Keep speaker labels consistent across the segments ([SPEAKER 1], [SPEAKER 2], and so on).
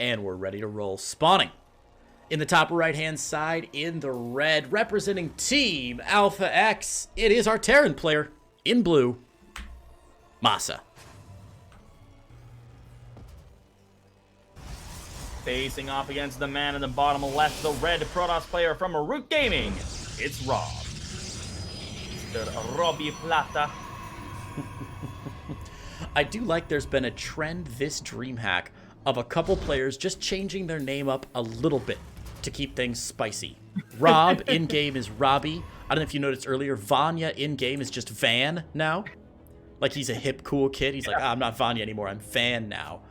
[SPEAKER 1] And we're ready to roll. Spawning in the top right-hand side in the red, representing Team Alpha X, it is our Terran player in blue, MaSa.
[SPEAKER 2] Facing off against the man in the bottom left, the red Protoss player from Root Gaming, it's Rob. Mr. Robbie Plata.
[SPEAKER 1] I do like there's been a trend this DreamHack of a couple players just changing their name up a little bit to keep things spicy. Rob in-game is Robbie. I don't know if you noticed earlier, Vanya in-game is just Van now. Like he's a hip, cool kid. He's like, I'm not Vanya anymore, I'm Van now.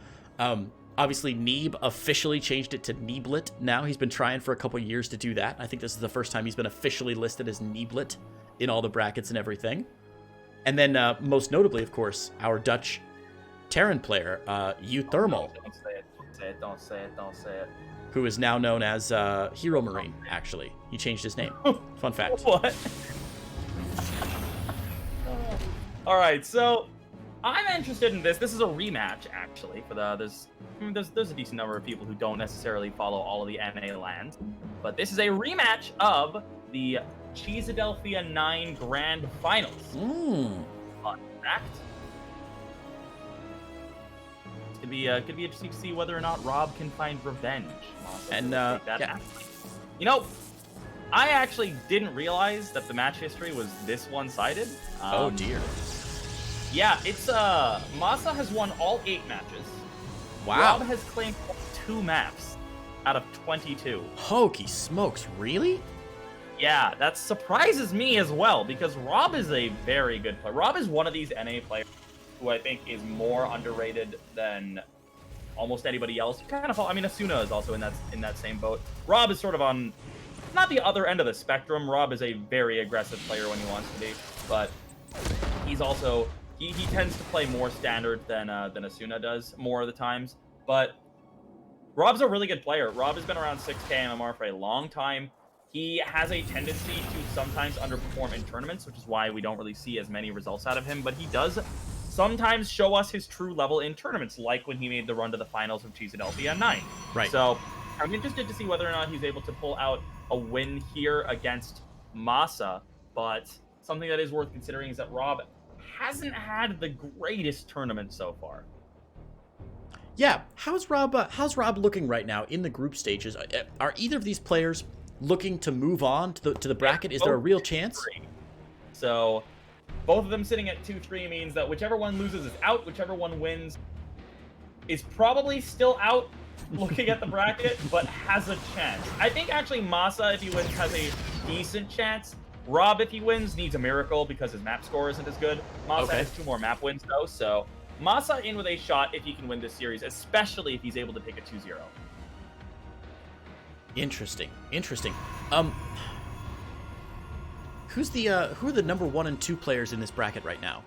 [SPEAKER 1] Obviously, Neeb officially changed it to Neeblet now. He's been trying for a couple years to do that. I think this is the first time he's been officially listed as Neeblet in all the brackets and everything. And then, most notably, of course, our Dutch Terran player, Uthermal.
[SPEAKER 2] Don't say it, don't say it, don't say it, don't say it.
[SPEAKER 1] Who is now known as Hero Marine, actually. He changed his name. Fun fact.
[SPEAKER 2] What? Alright, so I'm interested in this. This is a rematch, actually. For there's a decent number of people who don't necessarily follow all of the NA lands. But this is a rematch of the Cheesadelphia 9 Grand Finals. Fun fact. Could be interesting to see whether or not Rob can find revenge.
[SPEAKER 1] And yeah.
[SPEAKER 2] You know, I actually didn't realize that the match history was this one-sided.
[SPEAKER 1] Oh dear.
[SPEAKER 2] Yeah, it's MaSa has won all 8 matches.
[SPEAKER 1] Wow.
[SPEAKER 2] Rob has claimed 2 maps out of 22.
[SPEAKER 1] Hokey smokes, really?
[SPEAKER 2] Yeah, that surprises me as well, because Rob is a very good player. Rob is one of these NA players who I think is more underrated than almost anybody else. Kind of, I mean, Asuna is also in that same boat. Rob is sort of on, not the other end of the spectrum. Rob is a very aggressive player when he wants to be, but he's also, he tends to play more standard than Asuna does more of the times. But Rob's a really good player. Rob has been around 6K MMR for a long time. He has a tendency to sometimes underperform in tournaments, which is why we don't really see as many results out of him, but he does sometimes show us his true level in tournaments, like when he made the run to the finals of Cheesadelphia 9.
[SPEAKER 1] Right.
[SPEAKER 2] So I'm interested to see whether or not he's able to pull out a win here against MaSa, but something that is worth considering is that Rob hasn't had the greatest tournament so far.
[SPEAKER 1] Yeah, how's Rob looking right now in the group stages? Are either of these players looking to move on to the bracket? Is there a real chance?
[SPEAKER 2] So both of them sitting at 2-3 means that whichever one loses is out, whichever one wins is probably still out looking at the bracket, but has a chance. I think actually MaSa, if he wins, has a decent chance. Rob, if he wins, needs a miracle because his map score isn't as good. MaSa has 2 more map wins though, so MaSa in with a shot if he can win this series, especially if he's able to pick a 2-0.
[SPEAKER 1] Interesting. Who are the number 1 and 2 players in this bracket right now?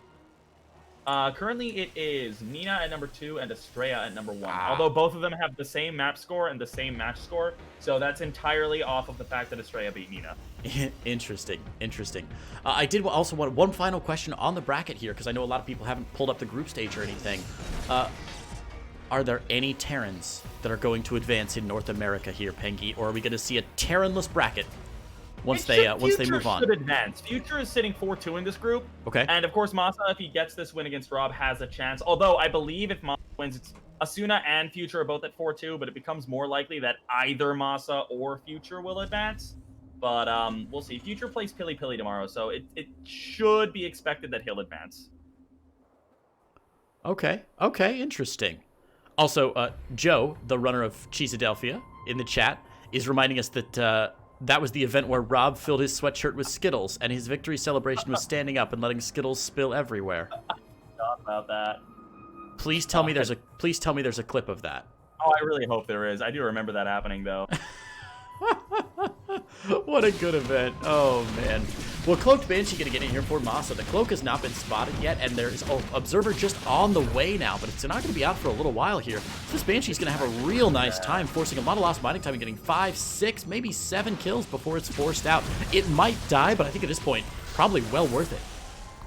[SPEAKER 2] Currently it is Nina at number 2 and Estrella at number 1. Wow. Although both of them have the same map score and the same match score, so that's entirely off of the fact that Estrella beat Nina.
[SPEAKER 1] Interesting. I did also want one final question on the bracket here, because I know a lot of people haven't pulled up the group stage or anything. Are there any Terrans that are going to advance in North America here, Pengi, or are we going to see a Terranless bracket once they move on?
[SPEAKER 2] Future should advance. Future is sitting 4-2 in this group.
[SPEAKER 1] Okay.
[SPEAKER 2] And of course, MaSa, if he gets this win against Rob, has a chance. Although I believe if MaSa wins, it's Asuna and Future are both at 4-2, but it becomes more likely that either MaSa or Future will advance. But we'll see. Future plays Pili Pili tomorrow, so it should be expected that he'll advance.
[SPEAKER 1] Okay, interesting. Also, Joe, the runner of Cheesadelphia, in the chat, is reminding us that that was the event where Rob filled his sweatshirt with Skittles, and his victory celebration was standing up and letting Skittles spill everywhere.
[SPEAKER 2] Thought about that.
[SPEAKER 1] Please tell me there's a clip of that.
[SPEAKER 2] Oh, I really hope there is. I do remember that happening, though.
[SPEAKER 1] What a good event. Oh, man. Well, Cloaked Banshee going to get in here for MaSa. The cloak has not been spotted yet, and there's Observer just on the way now, but it's not going to be out for a little while here. So this Banshee's going to have a real nice time, forcing a lot of lost mining time and getting 5, 6, maybe 7 kills before it's forced out. It might die, but I think at this point, probably well worth it.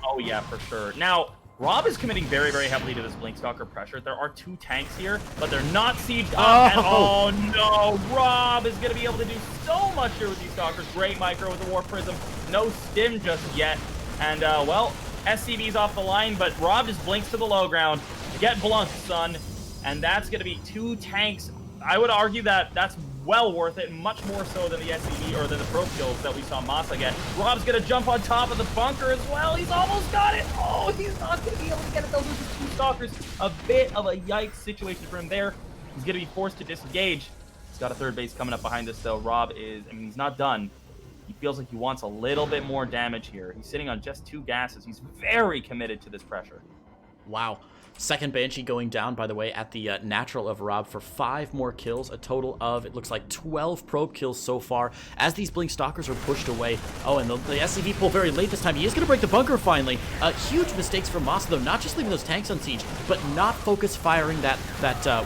[SPEAKER 2] Oh, yeah, for sure. Now, Rob is committing very, very heavily to this Blink Stalker pressure. There are 2 tanks here, but they're not sieged up. And oh no, Rob is going to be able to do so much here with these Stalkers. Great micro with the Warp Prism. No stim just yet. And, well, SCV's off the line, but Rob just blinks to the low ground. Get blunked, son. And that's going to be 2 tanks. I would argue that that's well worth it, much more so than the SCV or than the pro kills that we saw MaSa get. Rob's going to jump on top of the bunker as well. He's almost got it. Oh, he's not going to be able to get it. Those are just 2 stalkers. A bit of a yikes situation for him there. He's going to be forced to disengage. He's got a third base coming up behind us, though. Rob is, I mean, he's not done. He feels like he wants a little bit more damage here. He's sitting on just 2 gases. He's very committed to this pressure.
[SPEAKER 1] Wow. Second Banshee going down, by the way, at the natural of Rob for 5 more kills. A total of, it looks like, 12 probe kills so far as these Blink Stalkers are pushed away. Oh, and the SCV pull very late this time. He is going to break the bunker finally. Huge mistakes from MaSa, though, not just leaving those tanks on siege, but not focus firing that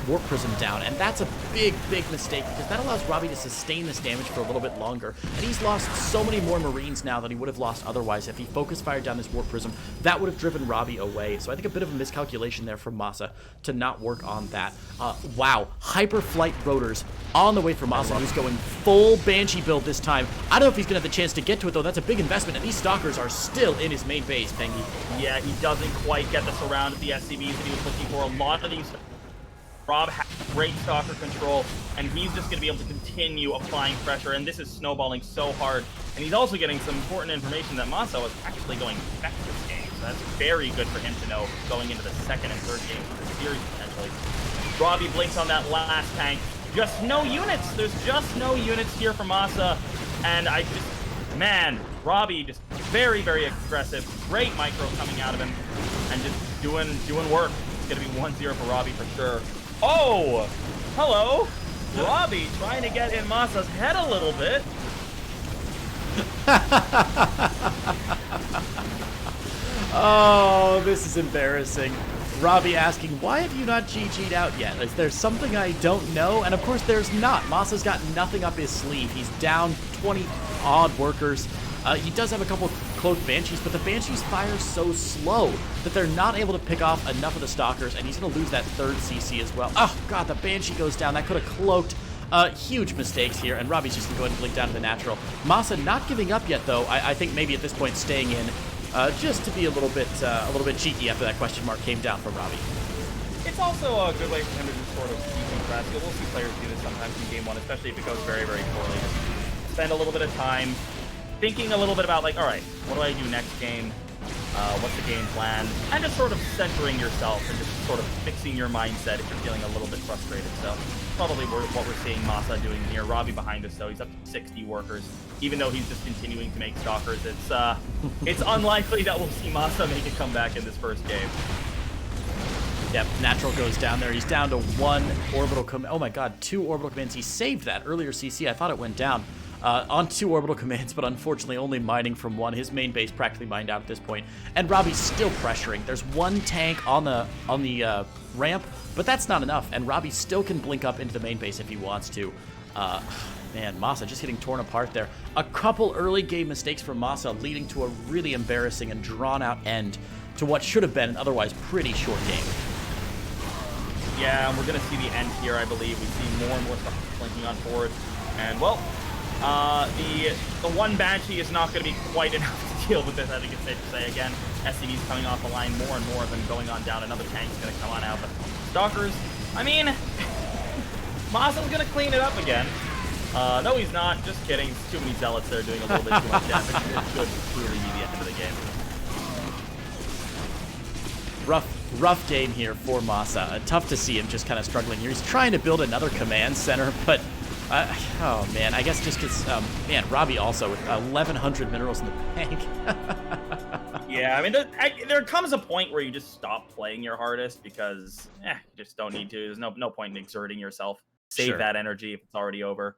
[SPEAKER 1] Warp Prism down. And that's a big, big mistake because that allows Robbie to sustain this damage for a little bit longer. And he's lost so many more Marines now than he would have lost otherwise. If he focus fired down this Warp Prism, that would have driven Robbie away. So I think a bit of a miscalculation there from MaSa to not work on that. Wow, Hyper Flight Rotors on the way for MaSa, who's going full Banshee build this time. I don't know if he's going to have the chance to get to it, though. That's a big investment, and these Stalkers are still in his main base, Pengy.
[SPEAKER 2] Yeah, he doesn't quite get the surround of the SCVs that he was looking for. A lot of these... Rob has great Stalker control, and he's just going to be able to continue applying pressure, and this is snowballing so hard. And he's also getting some important information that MaSa was actually going back this game, so that's very good for him to know going into the second and third games of the series, potentially. Robbie blinks on that last tank. Just no units. There's just no units here for MaSa, and I just... Man, Robbie just very, very aggressive. Great micro coming out of him, and just doing work. It's going to be 1-0 for Robbie for sure. Oh, hello. Robbie trying to get in MaSa's head a little bit.
[SPEAKER 1] Oh, this is embarrassing. Robbie asking, why have you not GG'd out yet? Is there something I don't know? And of course there's not. MaSa's got nothing up his sleeve. He's down 20 odd workers. He does have a couple cloaked Banshees, but the Banshees fire so slow that they're not able to pick off enough of the Stalkers, and he's going to lose that third CC as well. Oh, God, the Banshee goes down. That could have cloaked. Huge mistakes here, and Robbie's just going to go ahead and blink down to the natural. MaSa not giving up yet, though. I think maybe at this point staying in, just to be a little bit cheeky after that question mark came down from Robbie.
[SPEAKER 2] It's also a good way for him to just sort of keep him fresh. We'll see players do this sometimes in game 1, especially if it goes very, very poorly. Spend a little bit of time thinking a little bit about, like, all right, what do I do next game? What's the game plan? And just sort of centering yourself and just sort of fixing your mindset if you're feeling a little bit frustrated. So probably what we're seeing MaSa doing here. Robbie behind us, though. He's up to 60 workers. Even though he's just continuing to make Stalkers, it's unlikely that we'll see MaSa make a comeback in this first game.
[SPEAKER 1] Yep, natural goes down there. He's down to 1 orbital command. Oh my God, 2 orbital commands. He saved that earlier CC. I thought it went down. On 2 orbital commands, but unfortunately only mining from 1. His main base practically mined out at this point. And Robbie's still pressuring. There's 1 tank on the ramp, but that's not enough. And Robbie still can blink up into the main base if he wants to. Man, MaSa just getting torn apart there. A couple early game mistakes from MaSa leading to a really embarrassing and drawn-out end to what should have been an otherwise pretty short game.
[SPEAKER 2] Yeah, and we're going to see the end here, I believe. We see more and more stuff blinking on forward. And, well... the 1 Banshee is not going to be quite enough to deal with this, I think it's safe to say. Again, SCV's coming off the line more and more of them going on down. Another tank's going to come on out. But Stalkers, I mean, MaSa's going to clean it up again. No, he's not. Just kidding. There's too many Zealots there doing a little bit too much damage. It could truly be the end of the game.
[SPEAKER 1] Rough game here for MaSa. Tough to see him just kind of struggling here. He's trying to build another command center, but... oh, man, I guess just because, man, Robbie also with 1,100 minerals in the bank.
[SPEAKER 2] Yeah, I mean, there comes a point where you just stop playing your hardest because, you just don't need to. There's no point in exerting yourself. Save that energy if it's already over.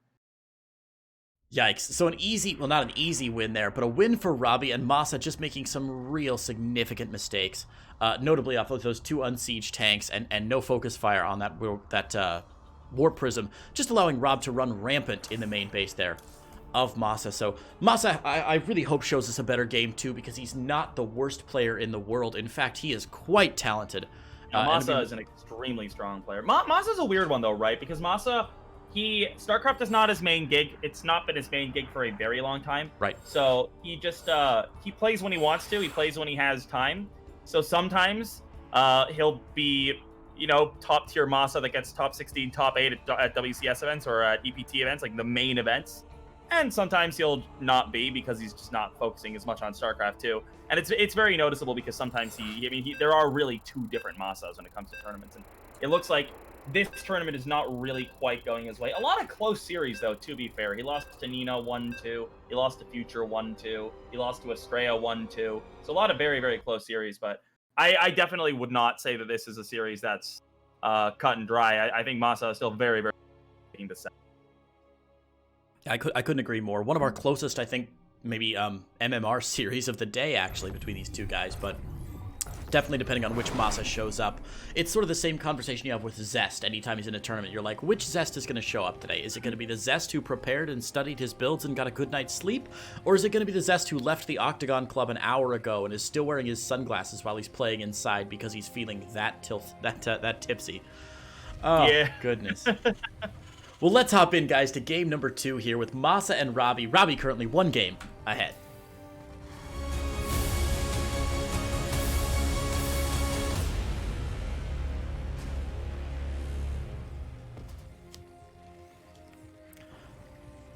[SPEAKER 1] Yikes. So an easy, well, not an easy win there, but a win for Robbie, and MaSa just making some real significant mistakes, notably off of those 2 unsieged tanks and no focus fire on that Warp Prism, just allowing Rob to run rampant in the main base there. of MaSa. So MaSa, I really hope shows us a better game too, because he's not the worst player in the world. In fact, he is quite talented.
[SPEAKER 2] MaSa is an extremely strong player. MaSa's a weird one though, right? Because MaSa, StarCraft is not his main gig. It's not been his main gig for a very long time.
[SPEAKER 1] Right.
[SPEAKER 2] So he just he plays when he wants to. He plays when he has time. So sometimes he'll be, you know, top tier MaSa that gets top 16, top 8 at WCS events or at EPT events, like the main events. And sometimes he'll not be because he's just not focusing as much on StarCraft 2. And it's very noticeable because sometimes there are really two different MaSas when it comes to tournaments. And it looks like this tournament is not really quite going his way. A lot of close series, though, to be fair. He lost to Nina 1-2. He lost to Future 1-2. He lost to Estrella 1-2. So a lot of very, very close series. But I definitely would not say that this is a series that's cut and dry. I think MaSa is still very, very to set.
[SPEAKER 1] I couldn't agree more. One of our closest, I think, maybe MMR series of the day, actually, between these two guys. But definitely depending on which MaSa shows up. It's sort of the same conversation you have with Zest anytime he's in a tournament. You're like, which Zest is going to show up today? Is it going to be the Zest who prepared and studied his builds and got a good night's sleep? Or is it going to be the Zest who left the Octagon Club an hour ago and is still wearing his sunglasses while he's playing inside because he's feeling that tipsy? Oh, yeah. Goodness. Well, let's hop in, guys, to game number 2 here with MaSa and Robbie. Robbie currently 1 game ahead.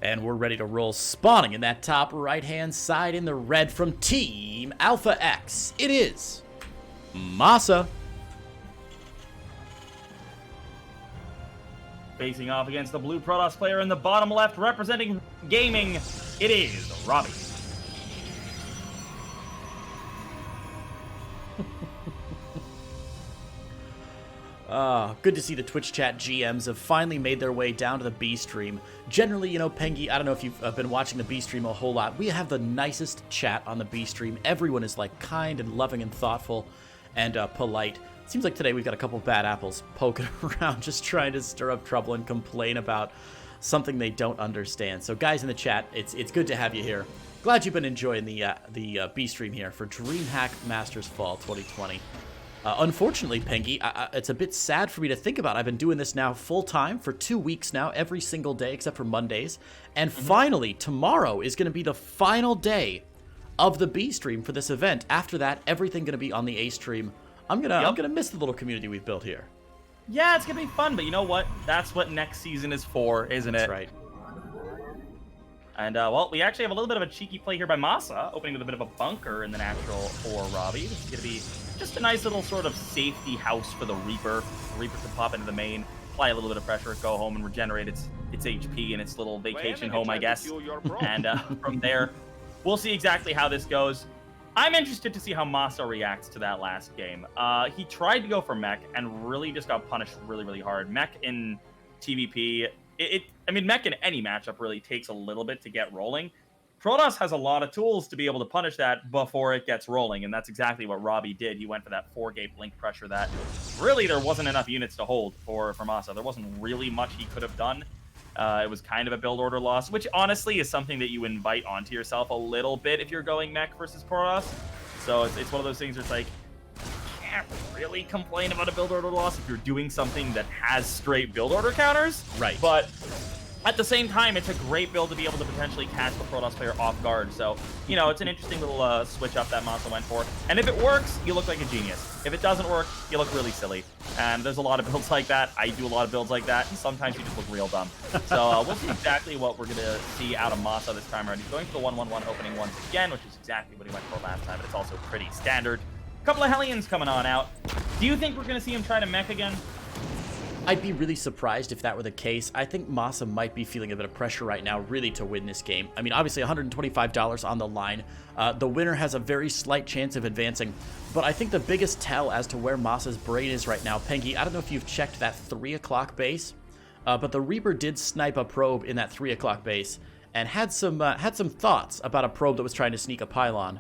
[SPEAKER 1] And we're ready to roll. Spawning in that top right-hand side in the red from Team Alpha X. It is MaSa.
[SPEAKER 2] Facing off against the blue Protoss player in the bottom left, representing gaming, it is Robbie.
[SPEAKER 1] Good to see the Twitch chat GMs have finally made their way down to the B stream. Generally, you know, Pengy, I don't know if you've been watching the B stream a whole lot. We have the nicest chat on the B stream. Everyone is like kind and loving and thoughtful and polite. Seems like today we've got a couple bad apples poking around, just trying to stir up trouble and complain about something they don't understand. So guys in the chat, it's good to have you here. Glad you've been enjoying the B stream here for DreamHack Masters Fall 2020. Unfortunately, Pengy, it's a bit sad for me to think about. I've been doing this now full time for 2 weeks now, every single day except for Mondays. And finally, tomorrow is going to be the final day of the B stream for this event. After that, everything going to be on the A stream. I'm gonna miss the little community we've built here.
[SPEAKER 2] Yeah, it's gonna be fun, but you know what? That's what next season is for, isn't it?
[SPEAKER 1] That's right.
[SPEAKER 2] And well, we actually have a little bit of a cheeky play here by MaSa, opening with a bit of a bunker in the natural for Robbie. This is gonna be just a nice little sort of safety house for the Reaper. The Reaper can pop into the main, apply a little bit of pressure, go home and regenerate its HP in its little vacation home, I guess. And from there, we'll see exactly how this goes. I'm interested to see how MaSa reacts to that last game. He tried to go for mech and really just got punished really, really hard. Mech in TVP, I mean, mech in any matchup really takes a little bit to get rolling. Protoss has a lot of tools to be able to punish that before it gets rolling, and that's exactly what Robbie did. He went for that 4-gate blink pressure that really there wasn't enough units to hold for MaSa. There wasn't really much he could have done. It was kind of a build order loss, which honestly is something that you invite onto yourself a little bit if you're going mech versus Protoss. So it's one of those things where it's like, you can't really complain about a build order loss if you're doing something that has straight build order counters.
[SPEAKER 1] Right.
[SPEAKER 2] But at the same time, it's a great build to be able to potentially catch the Protoss player off guard. So, you know, it's an interesting little switch up that MaSa went for. And if it works, you look like a genius. If it doesn't work, you look really silly. And there's a lot of builds like that. I do a lot of builds like that. And sometimes you just look real dumb. So we'll see exactly what we're going to see out of MaSa this time around. He's going for the 1-1-1 opening once again, which is exactly what he went for last time. But it's also pretty standard. A couple of Hellions coming on out. Do you think we're going to see him try to mech again?
[SPEAKER 1] I'd be really surprised if that were the case. I think MaSa might be feeling a bit of pressure right now, really, to win this game. I mean, obviously, $125 on the line. The winner has a very slight chance of advancing. But I think the biggest tell as to where MaSa's brain is right now, Pengy, I don't know if you've checked that 3 o'clock base, but the Reaper did snipe a probe in that 3 o'clock base and had some thoughts about a probe that was trying to sneak a pylon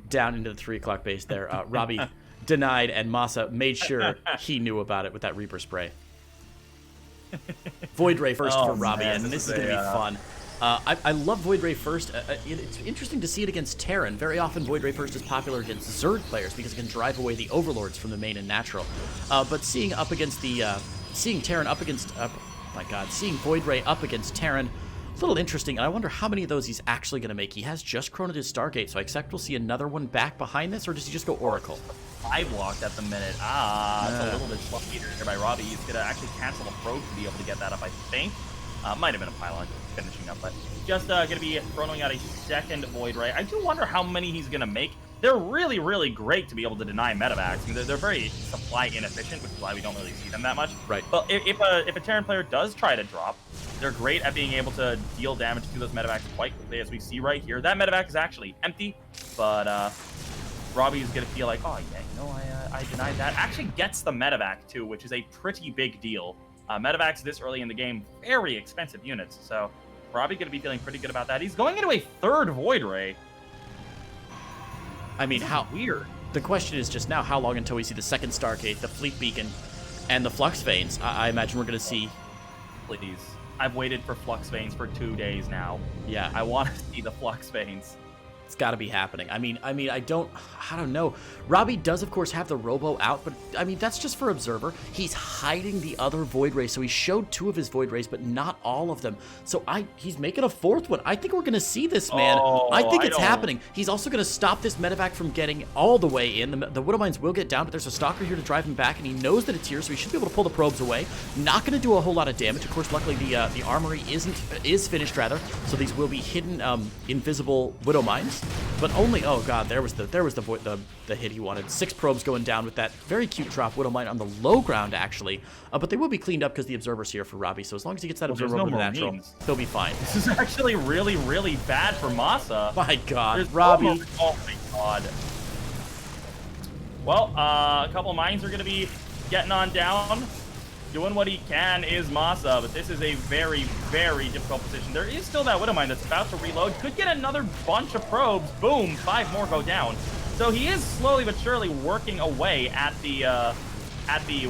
[SPEAKER 1] down into the 3 o'clock base there. Robbie denied, and MaSa made sure he knew about it with that Reaper spray. Void Ray first for Robbie, and this is going to be fun. I love Void Ray first. It's interesting to see it against Terran. Very often Void Ray first is popular against Zerg players because it can drive away the overlords from the main and natural. But seeing up against the seeing Terran up against my god, seeing Void Ray up against Terran, a little interesting, and I wonder how many of those he's actually going to make. He has just chronoed his Stargate, so I expect we'll see another one back behind this, or does he just go Oracle?
[SPEAKER 2] I blocked at the minute. It's a little bit sloppy here by Robbie. He's going to actually cancel a probe to be able to get that up, I think. Might have been a pylon finishing up, but just going to be chronoing out a second Void Ray. I do wonder how many he's going to make. They're really, really great to be able to deny medevacs. I mean, they're very supply inefficient, which is why we don't really see them that much.
[SPEAKER 1] Right.
[SPEAKER 2] But if a Terran player does try to drop, they're great at being able to deal damage to those medevacs quite quickly, as we see right here. That medevac is actually empty, but Robbie's going to feel like, oh, yeah, you know, I denied that. Actually gets the medevac, too, which is a pretty big deal. Medevacs this early in the game, very expensive units, so Robbie going to be feeling pretty good about that. He's going into a third Void Ray.
[SPEAKER 1] I mean, how
[SPEAKER 2] weird.
[SPEAKER 1] The question is just now, how long until we see the second Stargate, the Fleet Beacon, and the Flux Veins? I imagine we're going to see...
[SPEAKER 2] Please. I've waited for Flux Veins for 2 days now.
[SPEAKER 1] Yeah.
[SPEAKER 2] I want to see the Flux Veins.
[SPEAKER 1] It's got to be happening. I mean, I don't know. Robbie does, of course, have the Robo out, but, I mean, that's just for Observer. He's hiding the other Void Rays, so he showed 2 of his Void Rays, but not all of them. So he's making a 4th one. I think we're going to see this, man. I think it's happening. He's also going to stop this medevac from getting all the way in. The Widowmines will get down, but there's a Stalker here to drive him back, and he knows that it's here, so he should be able to pull the probes away. Not going to do a whole lot of damage. Of course, luckily, the armory is finished, rather, so these will be hidden, invisible Widowmines. But only, oh god, there was the hit he wanted. 6 probes going down with that very cute drop Widowmine on the low ground, actually. But they will be cleaned up because the Observer's here for Robbie. So as long as he gets that Observer over to natural, he'll be fine.
[SPEAKER 2] This is actually really, really bad for MaSa.
[SPEAKER 1] My god, Robbie.
[SPEAKER 2] Oh my god. Well, a couple of mines are going to be getting on down. Doing what he can is MaSa, but this is a very, very difficult position. There is still that Widowmine that's about to reload. Could get another bunch of probes. Boom, 5 more go down. So he is slowly but surely working away at the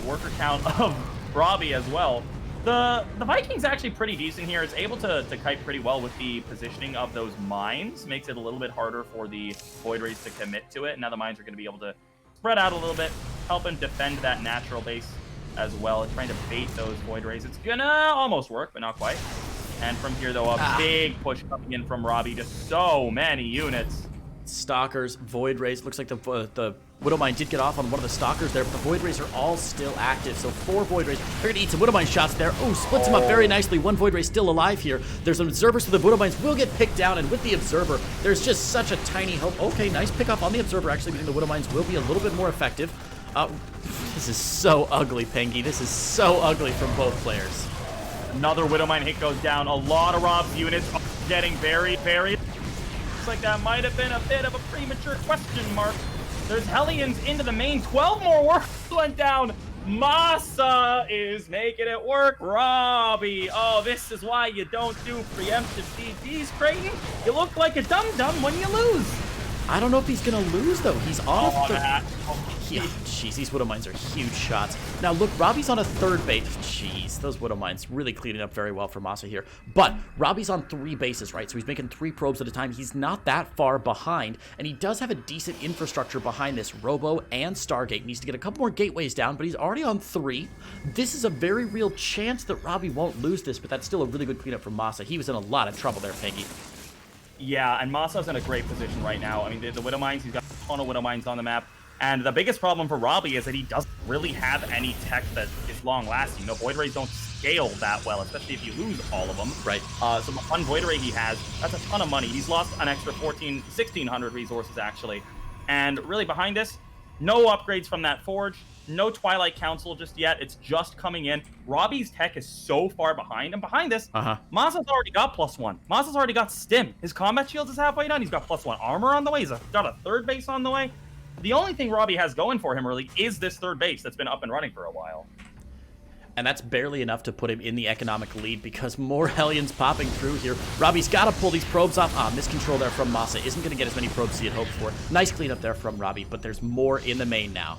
[SPEAKER 2] worker count of Robbie as well. The Viking's actually pretty decent here. It's able to kite pretty well with the positioning of those mines. Makes it a little bit harder for the Void Rays to commit to it. Now the mines are going to be able to spread out a little bit, help him defend that natural base as well, trying to bait those Void Rays. It's gonna almost work, but not quite. And from here, though, a big push coming in from Robbie. Just so many units.
[SPEAKER 1] Stalkers, Void Rays. Looks like the Widowmine did get off on one of the Stalkers there, but the Void Rays are all still active. So 4 Void Rays. They're going to eat some Widowmine shots there. Oh, splits him up very nicely. 1 Void Ray still alive here. There's an Observer, so the Widowmines will get picked down, and with the Observer, there's just such a tiny hope. Okay, nice pickup on the Observer, actually, meaning the Widowmines will be a little bit more effective. This is so ugly, Pengy. This is so ugly from both players.
[SPEAKER 2] Another Widowmine hit goes down. A lot of Rob's units are getting very, very... Looks like that might have been a bit of a premature question mark. There's Hellions into the main. 12 more works went down. MaSa is making it work. Robbie. Oh, this is why you don't do preemptive CGs, Creighton. You look like a dum-dum when you lose.
[SPEAKER 1] I don't know if he's going to lose, though. He's off the...
[SPEAKER 2] that.
[SPEAKER 1] Yeah, jeez, these Widowmines are huge shots. Now, look, Robbie's on a 3rd base. Jeez, those Widowmines really cleaning up very well for MaSa here. But Robbie's on 3 bases, right? So he's making 3 probes at a time. He's not that far behind, and he does have a decent infrastructure behind this Robo and Stargate. He needs to get a couple more gateways down, but he's already on 3. This is a very real chance that Robbie won't lose this, but that's still a really good cleanup for MaSa. He was in a lot of trouble there, Peggy.
[SPEAKER 2] Yeah, and MaSa's in a great position right now. I mean, the Widowmines, he's got a ton of Widowmines on the map. And the biggest problem for Robbie is that he doesn't really have any tech that is long-lasting. You know, Void Rays don't scale that well, especially if you lose all of them.
[SPEAKER 1] Right.
[SPEAKER 2] So the one Void Ray he has, that's a ton of money. He's lost an extra 1,600 resources, actually. And really behind this, no upgrades from that Forge, no Twilight Council just yet. It's just coming in. Robbie's tech is so far behind. And behind this, MaSa's already got +1. MaSa's already got Stim. His combat shields is halfway done. He's got +1 armor on the way. He's got a 3rd base on the way. The only thing Robbie has going for him, really, is this 3rd base that's been up and running for a while.
[SPEAKER 1] And that's barely enough to put him in the economic lead because more Hellions popping through here. Robbie's got to pull these probes off. Miscontrol there from MaSa. Isn't going to get as many probes as he had hoped for. Nice cleanup there from Robbie, but there's more in the main now.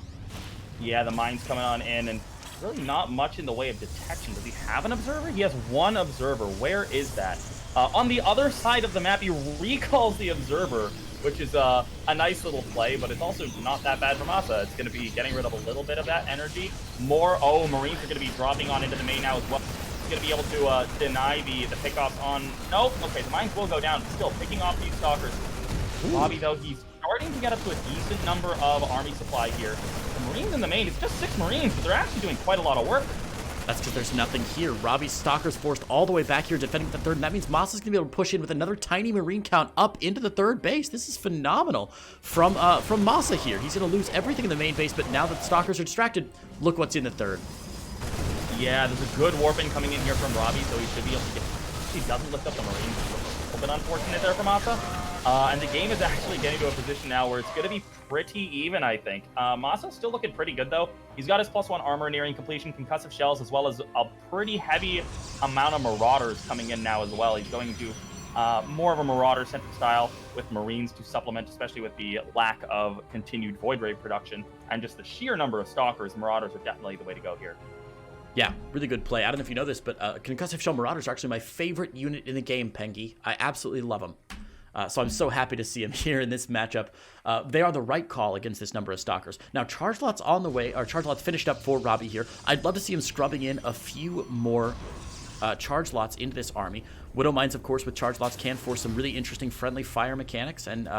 [SPEAKER 2] Yeah, the mine's coming on in, and really not much in the way of detection. Does he have an Observer? He has 1 Observer. Where is that? On the other side of the map, he recalls the Observer, which is a nice little play, but it's also not that bad for MaSa. It's going to be getting rid of a little bit of that energy. Marines are going to be dropping on into the main now as well. He's going to be able to deny the pickoffs on... Nope, okay, the mines will go down, but still picking off these Stalkers. Robbie, though, he's starting to get up to a decent number of army supply here. The Marines in the main, it's just 6 Marines, but they're actually doing quite a lot of work.
[SPEAKER 1] That's because there's nothing here. Robbie's Stalker's forced all the way back here defending the third, and that means MaSa's going to be able to push in with another tiny Marine count up into the third base. This is phenomenal from MaSa here. He's going to lose everything in the main base, but now that the Stalkers are distracted, look what's in the third.
[SPEAKER 2] Yeah, there's a good warping coming in here from Robbie, so he should be able to get... He doesn't lift up the Marines. A little bit unfortunate there for MaSa. And the game is actually getting to a position now where it's going to be pretty even, I think. MaSa's still looking pretty good, though. He's got his +1 armor nearing completion, concussive shells, as well as a pretty heavy amount of Marauders coming in now as well. He's going to more of a Marauder-centric style with Marines to supplement, especially with the lack of continued Void Ray production. And just the sheer number of Stalkers, Marauders are definitely the way to go here.
[SPEAKER 1] Yeah, really good play. I don't know if you know this, but concussive shell Marauders are actually my favorite unit in the game, Pengy. I absolutely love them. So I'm so happy to see him here in this matchup. They are the right call against this number of Stalkers. Now, Charge Lot's on the way, or Charge Lot's finished up for Robbie here. I'd love to see him scrubbing in a few more Charge Lots into this army. Widow Mines, of course, with Charge Lots can force some really interesting friendly fire mechanics, and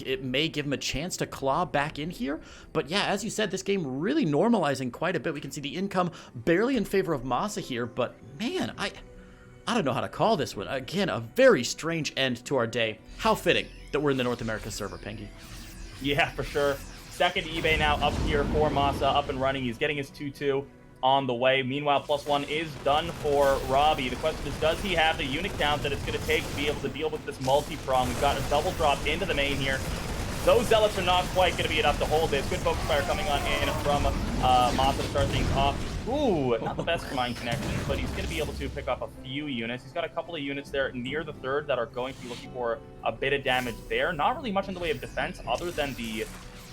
[SPEAKER 1] it may give him a chance to claw back in here. But yeah, as you said, this game really normalizing quite a bit. We can see the income barely in favor of MaSa here, but man, I don't know how to call this one. Again, a very strange end to our day. How fitting that we're in the North America server, Pengy.
[SPEAKER 2] Yeah, for sure. Second eBay now up here for MaSa, up and running. He's getting his 2-2 on the way. Meanwhile, +1 is done for Robbie. The question is, does he have the unit count that it's going to take to be able to deal with this multi-prong? We've got a double drop into the main here. Those Zealots are not quite going to be enough to hold this. Good focus fire coming on in from MaSa to start things off. Ooh, not the best mine connection, but he's going to be able to pick up a few units. He's got a couple of units there near the third that are going to be looking for a bit of damage there. Not really much in the way of defense other than the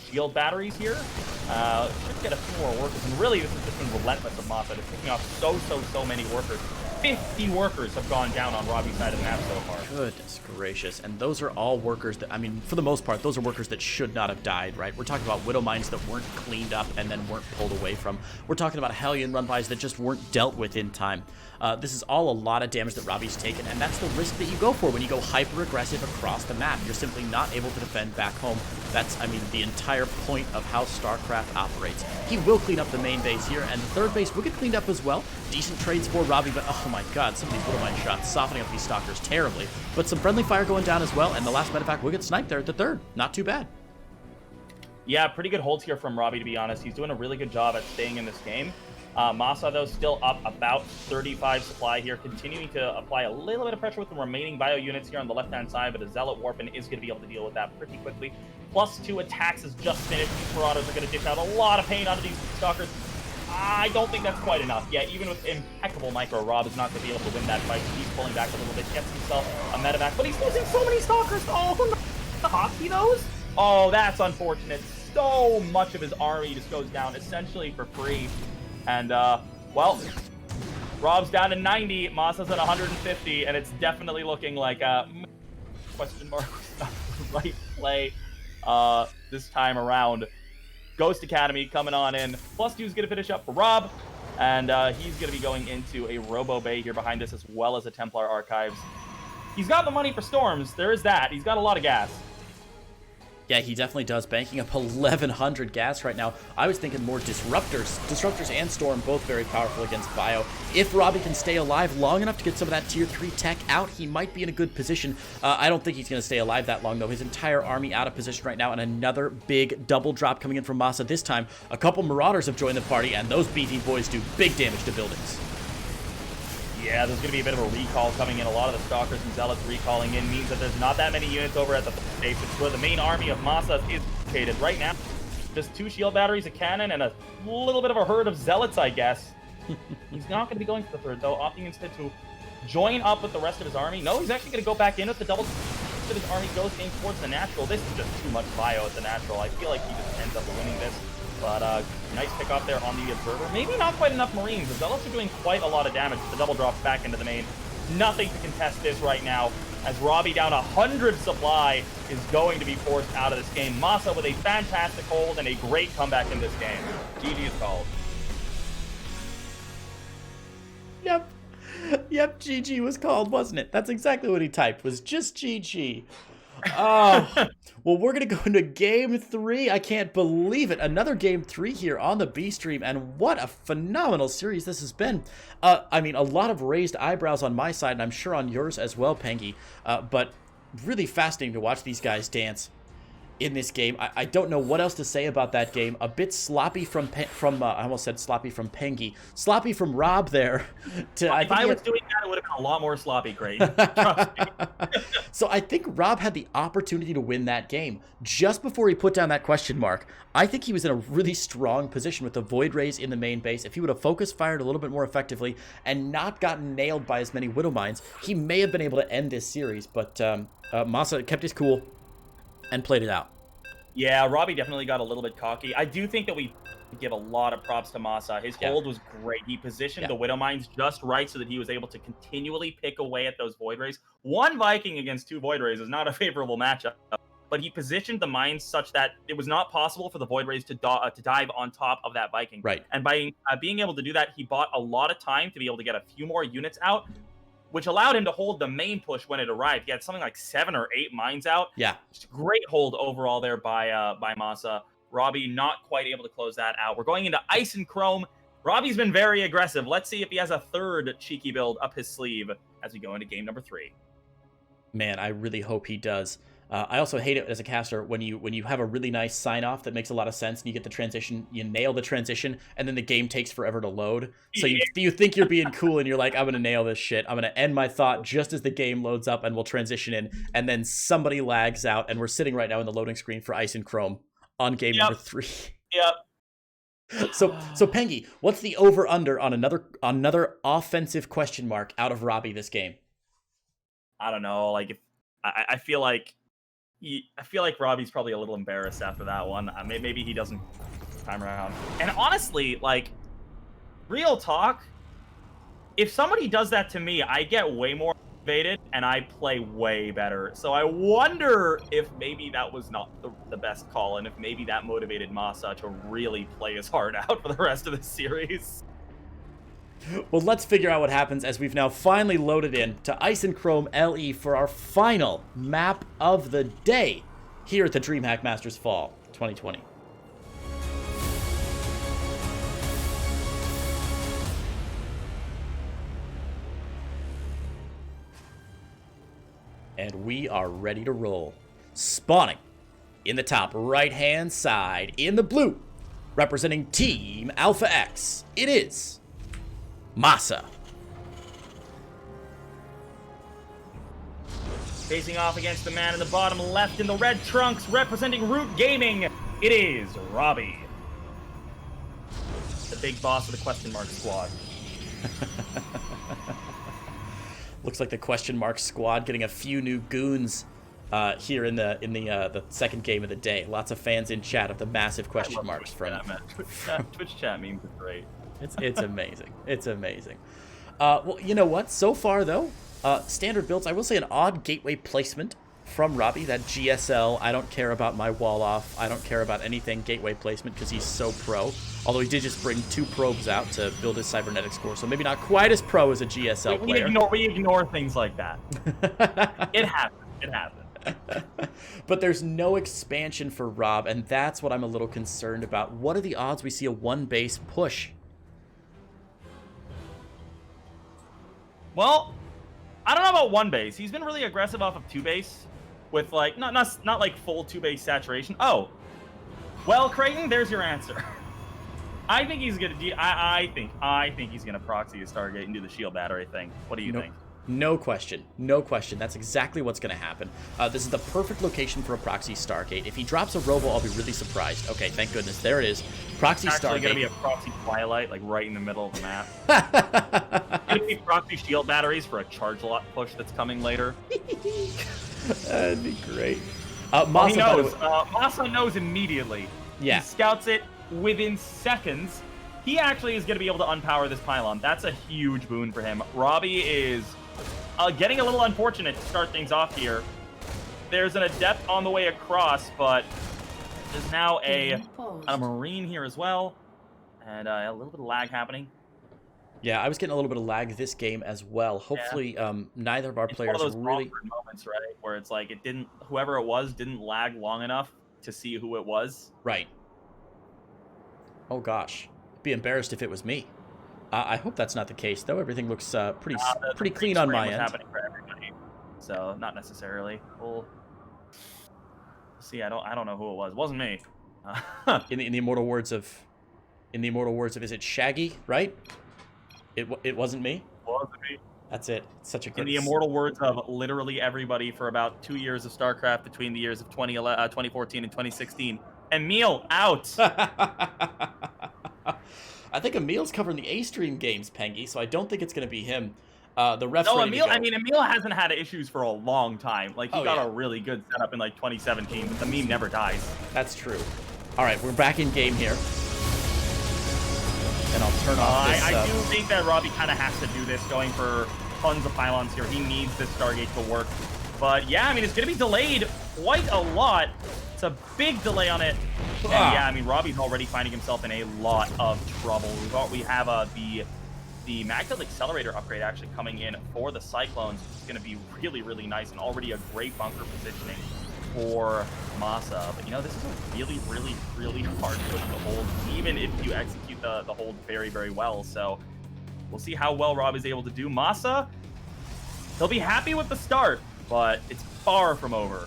[SPEAKER 2] shield batteries here. Should get a few more workers, and really this has just been relentless of MaSa. They're picking off so many workers. 50 workers have gone down on Robbie's side of the map so far.
[SPEAKER 1] Goodness gracious. And those are all workers that, I mean, for the most part, those are workers that should not have died, right? We're talking about Widow Mines that weren't cleaned up and then weren't pulled away from. We're talking about Hellion run-bys that just weren't dealt with in time. This is all a lot of damage that Robbie's taken, and that's the risk that you go for when you go hyper-aggressive across the map. You're simply not able to defend back home. That's, I mean, the entire point of how StarCraft operates. He will clean up the main base here, and the third base will get cleaned up as well. Decent trades for Robbie, but oh my god, some of these Widow Mine shots softening up these Stalkers terribly. But some friendly fire going down as well, and the last medevac will get sniped there at the third. Not too bad.
[SPEAKER 2] Yeah, pretty good holds here from Robbie, to be honest. He's doing a really good job at staying in this game. MaSa, though, still up about 35 supply here, continuing to apply a little bit of pressure with the remaining bio units here on the left-hand side, but a Zealot Warpin is going to be able to deal with that pretty quickly. +2 attacks is just finished. These Marauders are going to dish out a lot of pain onto these Stalkers. I don't think that's quite enough. Yeah, even with impeccable micro, Rob is not going to be able to win that fight. He's pulling back a little bit, gets himself a medevac, but he's losing so many Stalkers. Oh, no. The hockey those? Oh, that's unfortunate. So much of his army just goes down essentially for free. And, well, Rob's down to 90, MaSa's at 150, and it's definitely looking like a question mark right play this time around. Ghost Academy coming on in. +2 is going to finish up for Rob, and he's going to be going into a Robo Bay here behind us, as well as a Templar Archives. He's got the money for Storms. There is that. He's got a lot of gas.
[SPEAKER 1] Yeah, he definitely does, banking up 1,100 gas right now. I was thinking more Disruptors. Disruptors and Storm, both very powerful against Bio. If Robbie can stay alive long enough to get some of that Tier 3 tech out, he might be in a good position. I don't think he's going to stay alive that long, though. His entire army out of position right now, and another big double drop coming in from MaSa. This time, a couple Marauders have joined the party, and those BT boys do big damage to buildings.
[SPEAKER 2] Yeah, there's going to be a bit of a recall coming in. A lot of the Stalkers and Zealots recalling in means that there's not that many units over at the base. It's where the main army of MaSa is located right now. Just 2 shield batteries, a cannon, and a little bit of a herd of Zealots, I guess. He's not going to be going for the third, though, opting instead to join up with the rest of his army. No, he's actually going to go back in with the double. His army goes in towards the natural. This is just too much bio at the natural. I feel like he just ends up winning this. But nice pick off there on the Observer. Maybe not quite enough Marines. The Zealots are doing quite a lot of damage. The double drops back into the main. nothing to contest this right now, as Robbie down 100 supply is going to be forced out of this game. MaSa with a fantastic hold and a great comeback in this game. GG is called.
[SPEAKER 1] Yep. Yep, GG was called, wasn't it? That's exactly what he typed, was just GG. Oh, well, we're going to go into game 3. I can't believe it. Another game 3 here on the B stream, and what a phenomenal series this has been. I mean, a lot of raised eyebrows on my side, and I'm sure on yours as well, Pengy. But really fascinating to watch these guys dance in this game. I don't know what else to say about that game. A bit sloppy from I almost said sloppy from Pengy. Sloppy from Rob there.
[SPEAKER 2] If I was doing that, it would have been a lot more sloppy, Craig. Trust me.
[SPEAKER 1] So I think Rob had the opportunity to win that game just before he put down that question mark. I think he was in a really strong position with the Void Rays in the main base. If he would have focused fired a little bit more effectively and not gotten nailed by as many Widow Mines, he may have been able to end this series. But MaSa kept his cool and played it out.
[SPEAKER 2] Yeah, Robbie definitely got a little bit cocky. I do think that we give a lot of props to MaSa. His hold was great. He positioned the Widow Mines just right so that he was able to continually pick away at those Void Rays. One Viking against 2 Void Rays is not a favorable matchup, but he positioned the mines such that it was not possible for the Void Rays to dive on top of that Viking.
[SPEAKER 1] Right.
[SPEAKER 2] And by being able to do that, he bought a lot of time to be able to get a few more units out, which allowed him to hold the main push when it arrived. He had something like 7 or 8 mines out.
[SPEAKER 1] Yeah.
[SPEAKER 2] Just great hold overall there by MaSa. Robbie not quite able to close that out. We're going into Ice and Chrome. Robbie's been very aggressive. Let's see if he has a third cheeky build up his sleeve as we go into game number 3.
[SPEAKER 1] Man, I really hope he does. I also hate it as a caster when you have a really nice sign-off that makes a lot of sense and you get the transition, you nail the transition, and then the game takes forever to load. So you think you're being cool and you're like, I'm going to nail this shit. I'm going to end my thought just as the game loads up and we'll transition in. And then somebody lags out and we're sitting right now in the loading screen for Ice and Chrome on game number 3.
[SPEAKER 2] Yep.
[SPEAKER 1] So Pengy, what's the over-under on another offensive question mark out of Robbie this game?
[SPEAKER 2] I don't know. Like, if I feel like Robbie's probably a little embarrassed after that one. Maybe he doesn't time around. And honestly, like, real talk, if somebody does that to me, I get way more motivated and I play way better. So I wonder if maybe that was not the best call, and if maybe that motivated MaSa to really play his heart out for the rest of the series.
[SPEAKER 1] Well, let's figure out what happens as we've now finally loaded in to Ice and Chrome LE for our final map of the day here at the DreamHack Masters Fall 2020. And we are ready to roll. Spawning in the top right-hand side in the blue, representing Team Alpha X, it is MaSa.
[SPEAKER 2] Facing off against the man in the bottom left in the red trunks, representing Root Gaming, it is Robbie. The big boss of the question mark squad.
[SPEAKER 1] Looks like the question mark squad getting a few new goons here in the second game of the day. Lots of fans in chat of the massive question marks from
[SPEAKER 2] Twitch chat memes are great.
[SPEAKER 1] It's amazing. It's amazing. Well, you know what? So far, though, standard builds, I will say an odd gateway placement from Robbie. That GSL, I don't care about my wall off. I don't care about anything gateway placement because he's so pro. Although he did just bring 2 probes out to build his cybernetics core, so maybe not quite as pro as a GSL player.
[SPEAKER 2] We ignore things like that. It happens. It happens.
[SPEAKER 1] But there's no expansion for Rob, and that's what I'm a little concerned about. What are the odds we see a 1-base push?
[SPEAKER 2] Well, I don't know about 1-base. He's been really aggressive off of 2-base with, like, not like full 2-base saturation. Oh, well, Creighton, there's your answer. I think he's gonna. I think he's gonna proxy his Stargate and do the shield battery thing. What do you think?
[SPEAKER 1] No question. No question. That's exactly what's going to happen. This is the perfect location for a proxy Stargate. If he drops a Robo, I'll be really surprised. Okay, thank goodness. There it is. Proxy
[SPEAKER 2] Stargate. It's going to be a proxy Twilight, like right in the middle of the map. It's going to be proxy shield batteries for a charge lot push that's coming later.
[SPEAKER 1] That'd be great.
[SPEAKER 2] MaSa, he knows. MaSa knows immediately.
[SPEAKER 1] Yeah.
[SPEAKER 2] He scouts it within seconds. He actually is going to be able to unpower this pylon. That's a huge boon for him. Robbie is getting a little unfortunate to start things off here. There's an Adept on the way across, but there's now a Marine here as well. And a little bit of lag happening.
[SPEAKER 1] Yeah, I was getting a little bit of lag this game as well. Hopefully, neither of our players
[SPEAKER 2] one of those
[SPEAKER 1] really
[SPEAKER 2] awkward moments, right? Where it's like whoever it was didn't lag long enough to see who it was.
[SPEAKER 1] Right. Oh gosh, I'd be embarrassed if it was me. I hope that's not the case, though. Everything looks pretty clean on my end.
[SPEAKER 2] Happening for everybody, so not necessarily. We'll see. I don't know who it was. It wasn't me.
[SPEAKER 1] In the immortal words of, is it Shaggy? Right? It wasn't me.
[SPEAKER 2] Wasn't me.
[SPEAKER 1] That's it. It's such a good.
[SPEAKER 2] In the immortal words of literally everybody for about 2 years of StarCraft between the years of 2014 and 2016. Emil out.
[SPEAKER 1] I think Emil's covering the A-Stream games, Pengy, so I don't think it's going to be him. The ref's
[SPEAKER 2] No,
[SPEAKER 1] ready to go.
[SPEAKER 2] Emil hasn't had issues for a long time. Like, he got
[SPEAKER 1] yeah.
[SPEAKER 2] a really good setup in, like, 2017, but the meme never dies.
[SPEAKER 1] That's true. All right, we're back in game here. And I'll turn off this...
[SPEAKER 2] I do think that Robbie kind of has to do this, going for tons of pylons here. He needs this Stargate to work. But, yeah, I mean, it's going to be delayed quite a lot. It's a big delay on it. And, yeah, I mean, Robbie's already finding himself in a lot of trouble. We have the Magfield Accelerator upgrade actually coming in for the Cyclones, which is going to be really, really nice and already a great bunker positioning for MaSa. But, you know, this is a really, really, really hard push to hold, even if you execute the hold very, very well. So we'll see how well Rob is able to do. MaSa, he'll be happy with the start, but it's far from over.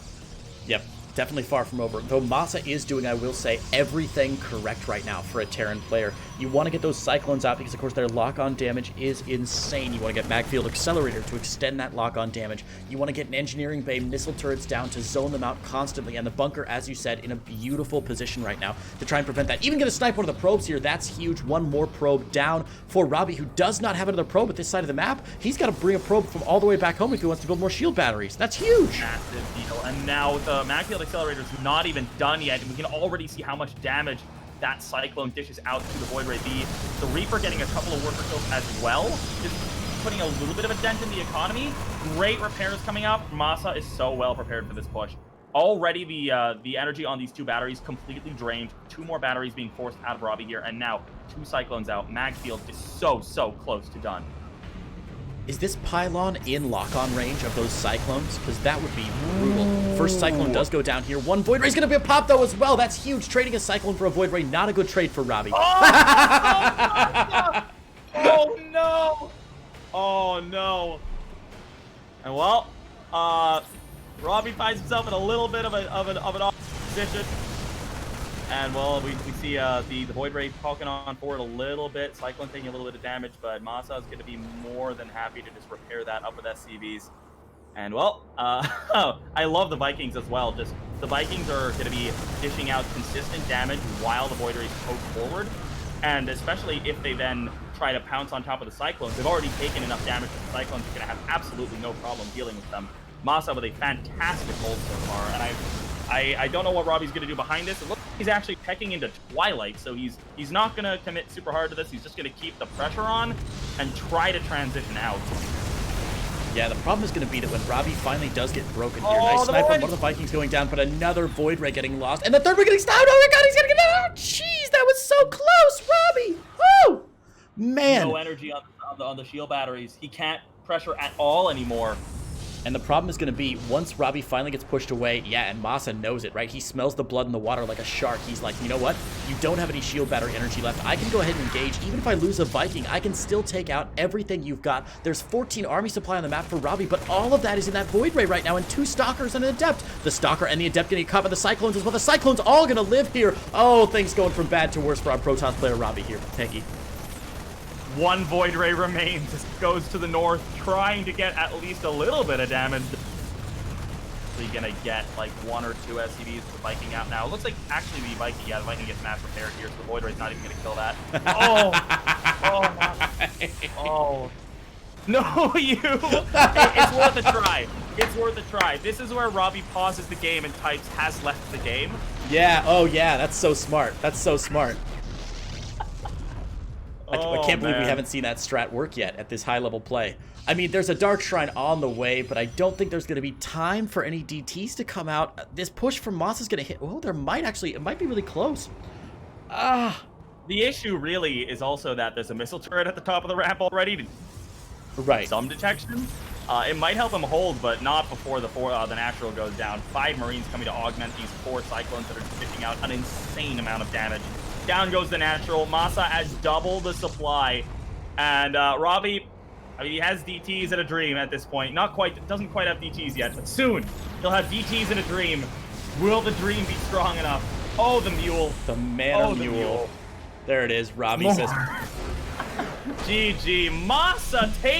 [SPEAKER 1] Yep. Definitely far from over. Though MaSa is doing, I will say, everything correct right now for a Terran player. You want to get those Cyclones out because, of course, their lock-on damage is insane. You want to get Magfield Accelerator to extend that lock-on damage. You want to get an Engineering Bay missile turrets down to zone them out constantly. And the bunker, as you said, in a beautiful position right now to try and prevent that. Even get a snipe one of the probes here. That's huge. One more probe down for Robbie, who does not have another probe at this side of the map. He's got to bring a probe from all the way back home if he wants to build more shield batteries. That's huge.
[SPEAKER 2] Massive deal. And now the Magfield Accelerator is not even done yet. We can already see how much damage that Cyclone dishes out to the Void Ray B. The Reaper getting a couple of worker kills as well, just putting a little bit of a dent in the economy. Great repairs coming up. MaSa is so well prepared for this push. Already the energy on these two batteries completely drained. 2 more batteries being forced out of Robbie here, and now 2 Cyclones out. Magfield is so close to done.
[SPEAKER 1] Is this pylon in lock-on range of those Cyclones? Because that would be brutal. First Cyclone does go down here. One Void Ray's going to be a pop, though, as well. That's huge. Trading a Cyclone for a Void Ray, not a good trade for Robbie.
[SPEAKER 2] Oh, oh no! Oh, no. And, well, Robbie finds himself in a little bit of an off position. And, well, we see the Void Ray poking on forward a little bit. Cyclone taking a little bit of damage, but MaSa is going to be more than happy to just repair that up with SCVs. And, well, I love the Vikings as well. Just the Vikings are going to be dishing out consistent damage while the Void Rays poke forward. And especially if they then try to pounce on top of the Cyclones, they've already taken enough damage that the Cyclones are going to have absolutely no problem dealing with them. MaSa with a fantastic hold so far, and I don't know what Robbie's going to do behind this. It looks like he's actually pecking into Twilight, so he's not going to commit super hard to this. He's just going to keep the pressure on and try to transition out.
[SPEAKER 1] Yeah, the problem is going to be that when Robbie finally does get broken here, nice sniper, one of the Vikings going down, but another Void Ray getting lost, and the third one getting stopped. Oh my god, he's going to get out! Jeez, that was so close, Robbie! Woo! Man.
[SPEAKER 2] No energy on the shield batteries. He can't pressure at all anymore.
[SPEAKER 1] And the problem is going to be, once Robbie finally gets pushed away, yeah, and MaSa knows it, right? He smells the blood in the water like a shark. He's like, you know what? You don't have any shield battery energy left. I can go ahead and engage. Even if I lose a Viking, I can still take out everything you've got. There's 14 army supply on the map for Robbie, but all of that is in that Void Ray right now, and 2 Stalkers and an Adept. The Stalker and the Adept getting caught by the Cyclones as well. The Cyclones all going to live here. Oh, things going from bad to worse for our Protoss player Robbie here. Thank you.
[SPEAKER 2] 1 Void Ray remains. This goes to the north, trying to get at least a little bit of damage. Gonna get like 1 or 2 SCVs with the Viking out now. It looks like actually the Viking gets mass repaired here, so the Void Ray's not even gonna kill that. Oh, no, you. It's worth a try. It's worth a try. This is where Robbie pauses the game and types "has left the game."
[SPEAKER 1] Yeah. Oh yeah. That's so smart. That's so smart. I can't believe we haven't seen that strat work yet at this high-level play. I mean, there's a Dark Shrine on the way, but I don't think there's going to be time for any DTs to come out. This push from MaSa is going to hit. Oh, there might actually, it might be really close.
[SPEAKER 2] The issue really is also that there's a missile turret at the top of the ramp already.
[SPEAKER 1] Right.
[SPEAKER 2] Some detection. It might help him hold, but not before the natural goes down. 5 Marines coming to augment these 4 Cyclones that are dishing out an insane amount of damage. Down goes the natural. MaSa has double the supply. And Robbie, I mean, he has DTs in a dream at this point. Not quite, doesn't quite have DTs yet, but soon he'll have DTs in a dream. Will the dream be strong enough? Oh, the mule.
[SPEAKER 1] The mana mule. There it is. Robbie says,
[SPEAKER 2] GG. MaSa takes